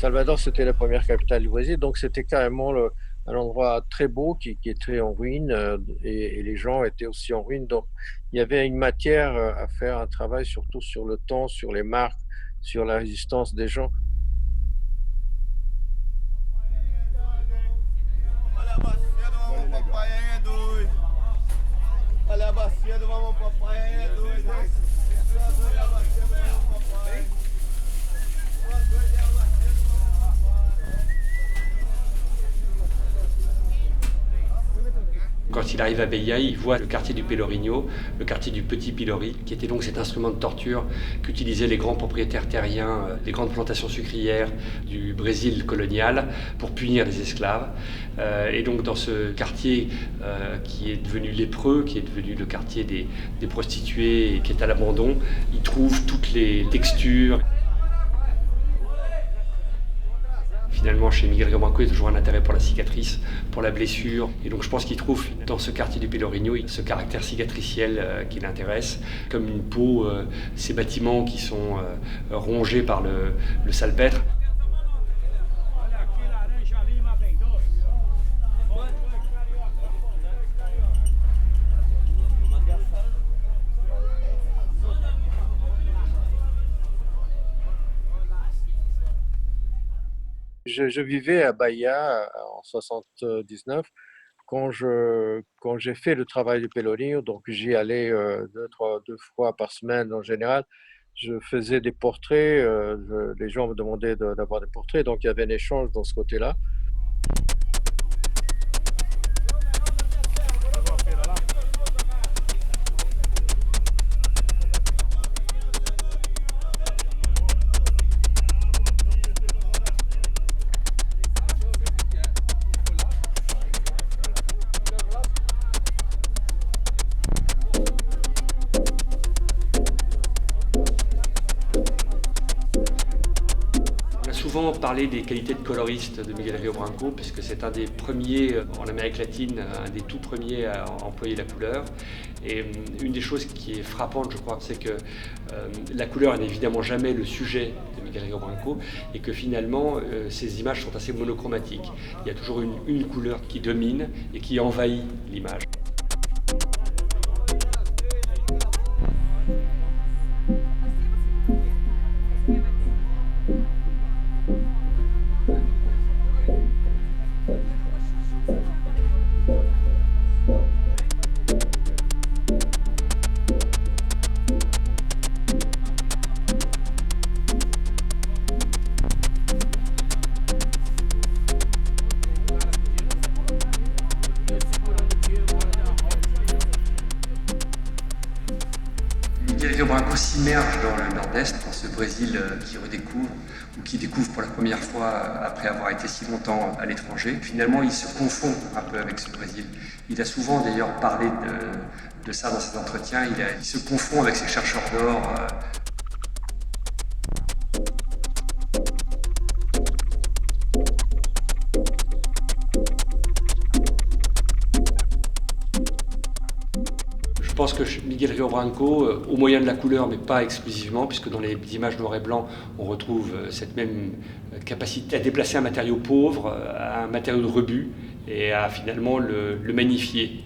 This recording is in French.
Salvador, c'était la première capitale du Brésil, donc c'était carrément un endroit très beau qui était en ruine, et les gens étaient aussi en ruine. Donc il y avait une matière, à faire un travail surtout sur le temps, sur les marques, sur la résistance des gens. Olha a bacia do mamão papai é doido. Olha a bacia do mamão papai é doido. Olha a bacia do mamão papai. Uma doida é a bacia do mamão papai. Quand il arrive à Bahia, il voit le quartier du Pelourinho, le quartier du Petit Pilori, qui était donc cet instrument de torture qu'utilisaient les grands propriétaires terriens, les grandes plantations sucrières du Brésil colonial pour punir les esclaves. Et donc dans ce quartier qui est devenu lépreux, qui est devenu le quartier des prostituées et qui est à l'abandon, il trouve toutes les textures. Finalement, chez Miguel Río Branco, il y a toujours un intérêt pour la cicatrice, pour la blessure. Et donc je pense qu'il trouve dans ce quartier du Pelourinho ce caractère cicatriciel qui l'intéresse, comme une peau, ces bâtiments qui sont rongés par le salpêtre. Je vivais à Bahia en 79 quand j'ai fait le travail du Pelourinho, donc j'y allais 2 fois par semaine en général. Je faisais des portraits, les gens me demandaient d'avoir des portraits, donc il y avait un échange dans ce côté-là. On a souvent parlé des qualités de coloriste de Miguel Río Branco, puisque c'est un des premiers en Amérique latine, un des tout premiers à employer la couleur. Et une des choses qui est frappante, je crois, c'est que la couleur n'est évidemment jamais le sujet de Miguel Río Branco, et que finalement, ces images sont assez monochromatiques. Il y a toujours une couleur qui domine et qui envahit l'image. Miguel Río Branco s'immerge dans le nord-est, dans ce Brésil qu'il redécouvre ou qui découvre pour la première fois après avoir été si longtemps à l'étranger. Finalement, il se confond un peu avec ce Brésil. Il a souvent d'ailleurs parlé de ça dans ses entretiens. Il se confond avec ces chercheurs d'or. Je pense que Miguel Río Branco, au moyen de la couleur, mais pas exclusivement, puisque dans les images noir et blanc, on retrouve cette même capacité à déplacer un matériau pauvre à un matériau de rebut et à finalement le magnifier.